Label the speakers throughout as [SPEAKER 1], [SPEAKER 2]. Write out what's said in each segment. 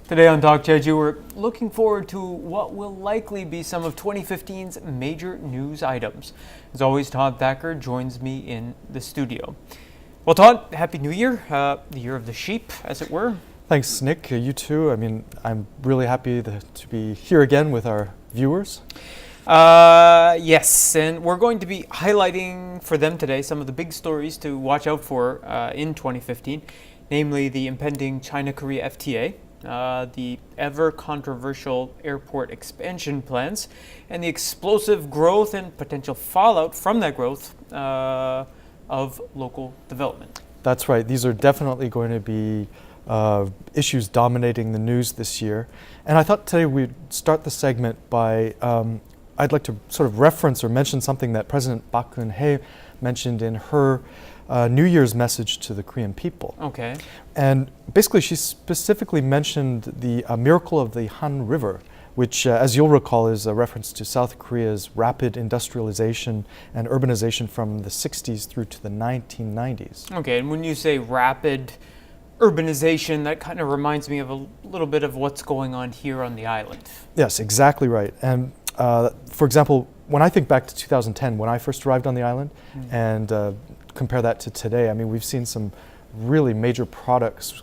[SPEAKER 1] Today on Talk Jeju, we're looking forward to what will likely be some of 2015's major news items. As always, Todd Thacker joins me in the studio. Well, Todd, Happy New Year, the year of the sheep, as it were.
[SPEAKER 2] Thanks, Nick. You too. I'm really happy to be here again with our viewers.
[SPEAKER 1] Yes, and we're going to be highlighting for them today some of the big stories to watch out for in 2015, namely the impending China-Korea FTA, the ever-controversial airport expansion plans, and the explosive growth and potential fallout from that growth of local development.
[SPEAKER 2] That's right. These are definitely going to be issues dominating the news this year. And I thought today we'd start the segment by, I'd like to sort of reference or mention something that President Park Geun-hye mentioned in her New Year's message to the Korean people.
[SPEAKER 1] Okay.
[SPEAKER 2] And basically she specifically mentioned the miracle of the Han River, which, as you'll recall, is a reference to South Korea's rapid industrialization and urbanization from the 60s through to the 1990s.
[SPEAKER 1] Okay, and when you say rapid urbanization, that kind of reminds me of a little bit of what's going on here on the island.
[SPEAKER 2] Yes, exactly right. And for example, when I think back to 2010, when I first arrived on the island, and compare that to today, we've seen some really major products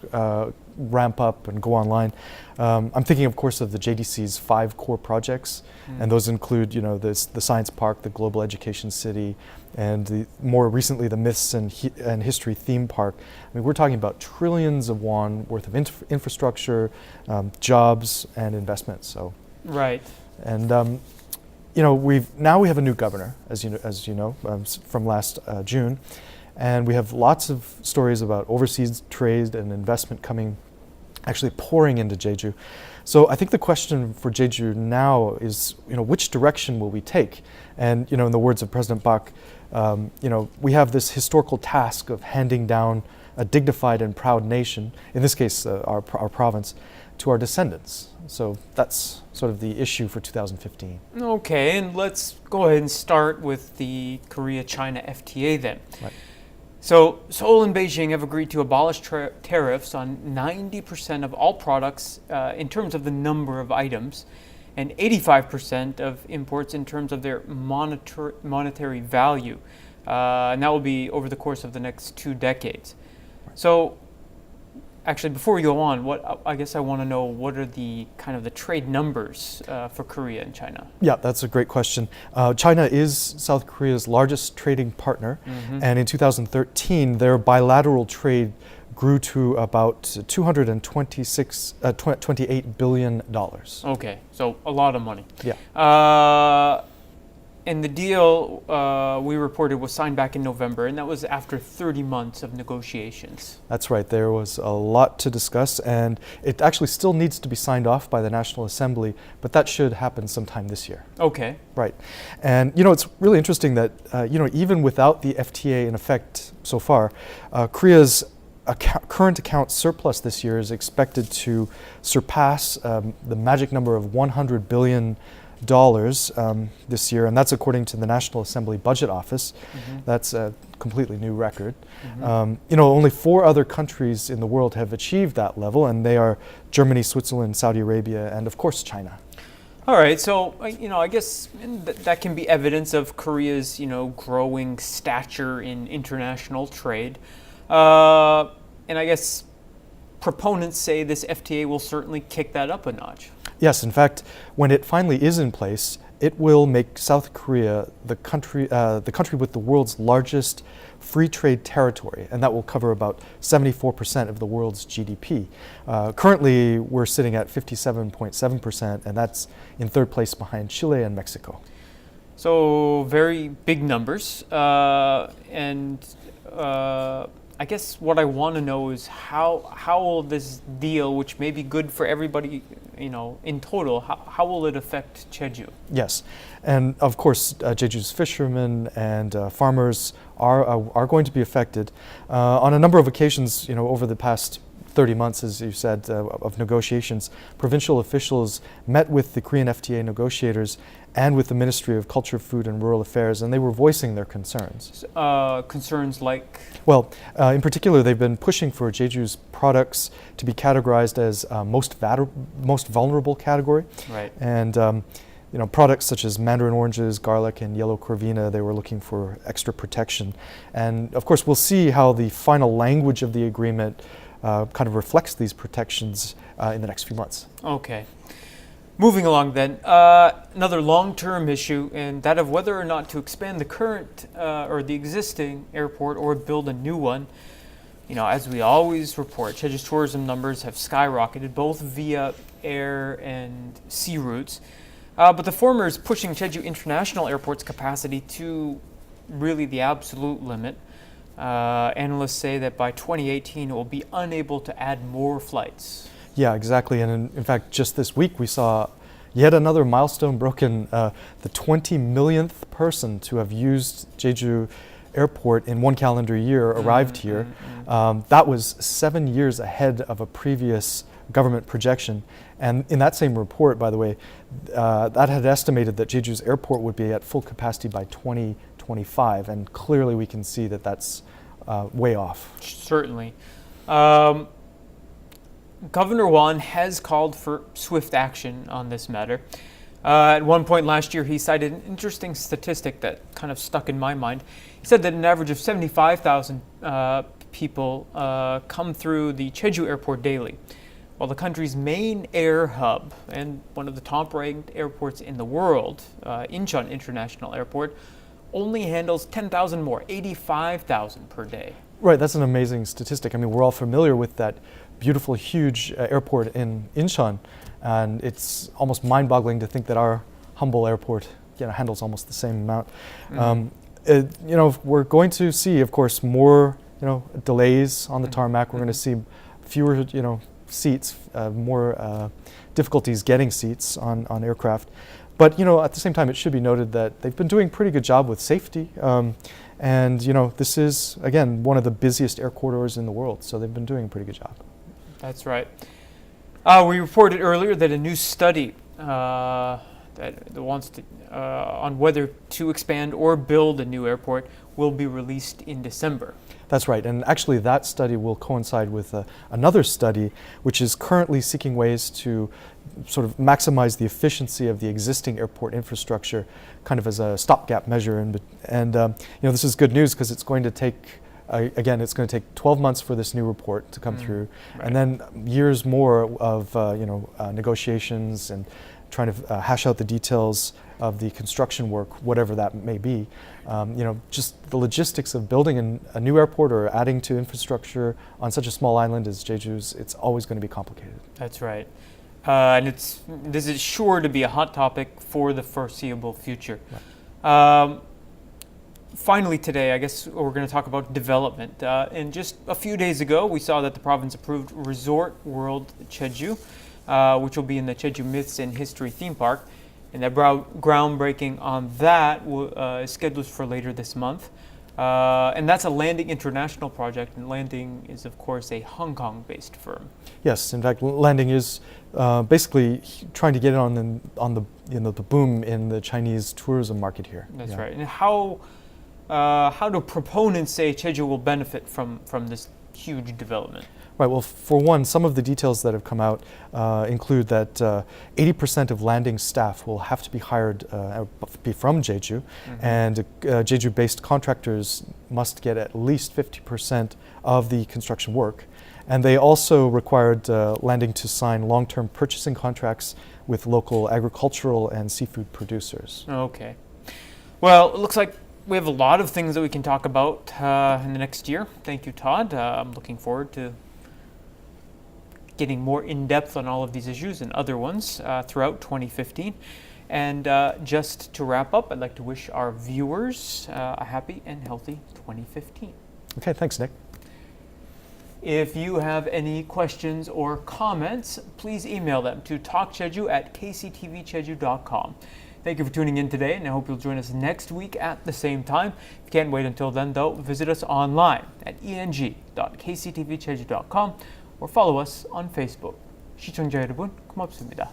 [SPEAKER 2] ramp up and go online. I'm thinking, of course, of the JDC's 5 core projects, and those include, the Science Park, the Global Education City, and more recently the Myths and History Theme Park. We're talking about trillions of won worth of infrastructure, jobs, and investments. So
[SPEAKER 1] right.
[SPEAKER 2] And we have a new governor, as you know, from last June, and we have lots of stories about overseas trade and investment actually pouring into Jeju. So I think the question for Jeju now is, which direction will we take? And in the words of President Park, we have this historical task of handing down a dignified and proud nation, in this case our province, to our descendants. So that's sort of the issue for 2015.
[SPEAKER 1] Okay, and let's go ahead and start with the KoreaChina FTA then.
[SPEAKER 2] Right.
[SPEAKER 1] So Seoul and Beijing have agreed to abolish tariffs on 90% of all products in terms of the number of items, and 85% of imports in terms of their monetary value. And that will be over the course of the next 2 decades. So actually, before we go on, I guess I want to know, what are the kind of the trade numbers for Korea and China? Yeah,
[SPEAKER 2] that's a great question. China is South Korea's largest trading partner, and in 2013, their bilateral trade grew to about $28 billion.
[SPEAKER 1] Okay, so a lot of money.
[SPEAKER 2] Yeah.
[SPEAKER 1] And the deal we reported was signed back in November, and that was after 30 months of negotiations.
[SPEAKER 2] That's right. There was a lot to discuss, and it actually still needs to be signed off by the National Assembly, but that should happen sometime this year.
[SPEAKER 1] Okay.
[SPEAKER 2] Right. And, it's really interesting that, even without the FTA in effect so far, Korea's current account surplus this year is expected to surpass the magic number of $100 billion this year, and that's according to the National Assembly Budget Office. That's a completely new record. Only 4 other countries in the world have achieved that level, and they are Germany, Switzerland, Saudi Arabia, and of course China.
[SPEAKER 1] All right, so I guess that can be evidence of Korea's growing stature in international trade, and I guess proponents say this FTA will certainly kick that up a notch.
[SPEAKER 2] Yes, in fact, when it finally is in place, it will make South Korea the country with the world's largest free trade territory, and that will cover about 74% of the world's GDP. Currently, we're sitting at 57.7%, and that's in 3rd place behind Chile and Mexico.
[SPEAKER 1] So very big numbers, and I guess what I want to know is how will this deal, which may be good for everybody, in total, how will it affect Jeju?
[SPEAKER 2] Yes, and of course, Jeju's fishermen and farmers are going to be affected. On a number of occasions, over the past 30 months, as you said, of negotiations, provincial officials met with the Korean FTA negotiators and with the Ministry of Culture, Food and Rural Affairs, and they were voicing their concerns.
[SPEAKER 1] Concerns like?
[SPEAKER 2] Well, in particular, they've been pushing for Jeju's products to be categorized as most vulnerable category.
[SPEAKER 1] Right.
[SPEAKER 2] And products such as mandarin oranges, garlic, and yellow corvina, they were looking for extra protection. And of course, we'll see how the final language of the agreement kind of reflects these protections in the next few months.
[SPEAKER 1] Okay. Moving along then, another long-term issue, and that of whether or not to expand the current or the existing airport or build a new one. As we always report, Jeju's tourism numbers have skyrocketed, both via air and sea routes. But the former is pushing Jeju International Airport's capacity to really the absolute limit. Analysts say that by 2018 it will be unable to add more flights.
[SPEAKER 2] Yeah, exactly. And in fact, just this week we saw yet another milestone broken. The 20 millionth person to have used Jeju Airport in one calendar year arrived here. That was 7 years ahead of a previous government projection. And in that same report, by the way, that had estimated that Jeju's airport would be at full capacity by 2025. And clearly we can see that that's way off.
[SPEAKER 1] Certainly. Governor Won has called for swift action on this matter. At one point last year, he cited an interesting statistic that kind of stuck in my mind. He said that an average of 75,000 people come through the Jeju airport daily, while the country's main air hub and one of the top-ranked airports in the world, Incheon International Airport, only handles 10,000 more, 85,000 per day.
[SPEAKER 2] Right, that's an amazing statistic. I mean, we're all familiar with that beautiful, huge airport in Incheon, and it's almost mind-boggling to think that our humble airport handles almost the same amount. We're going to see, of course, more delays on the tarmac. We're going to see fewer seats, more difficulties getting seats on aircraft. But at the same time, it should be noted that they've been doing a pretty good job with safety. And this is, again, one of the busiest air corridors in the world, so they've been doing a pretty good job.
[SPEAKER 1] That's right. We reported earlier that a new study that wants to on whether to expand or build a new airport will be released in December.
[SPEAKER 2] That's right, and actually that study will coincide with another study which is currently seeking ways to sort of maximize the efficiency of the existing airport infrastructure, kind of as a stopgap measure. And this is good news because it's going to take, it's going to take 12 months for this new report to come through, right. And then years more of negotiations and trying to hash out the details of the construction work, whatever that may be. Just the logistics of building a new airport or adding to infrastructure on such a small island as Jeju's, it's always going to be complicated.
[SPEAKER 1] That's right. And this is sure to be a hot topic for the foreseeable future. Right. Finally today, I guess we're going to talk about development. And just a few days ago, we saw that the province approved Resort World Jeju, which will be in the Jeju Myths and History theme park. And the groundbreaking on that is scheduled for later this month. And that's a Landing International project, and Landing is, of course, a Hong Kong-based firm. Yes,
[SPEAKER 2] in fact, Landing is basically trying to get in on the boom in the Chinese tourism market here.
[SPEAKER 1] That's right. And how do proponents say Jeju will benefit from this huge development?
[SPEAKER 2] Right, well, for one, some of the details that have come out include that 80% of Landing staff will have to be hired be from Jeju, and Jeju-based contractors must get at least 50% of the construction work. And they also required Landing to sign long-term purchasing contracts with local agricultural and seafood producers.
[SPEAKER 1] Okay. Well, it looks like we have a lot of things that we can talk about in the next year. Thank you, Todd. I'm looking forward to getting more in-depth on all of these issues and other ones throughout 2015. And just to wrap up, I'd like to wish our viewers a happy and healthy 2015.
[SPEAKER 2] Okay, thanks, Nick.
[SPEAKER 1] If you have any questions or comments, please email them to talkjeju@kctvjeju.com. Thank you for tuning in today, and I hope you'll join us next week at the same time. If you can't wait until then, though, visit us online at eng.kctvjeju.com or follow us on Facebook. 시청자 여러분, 고맙습니다.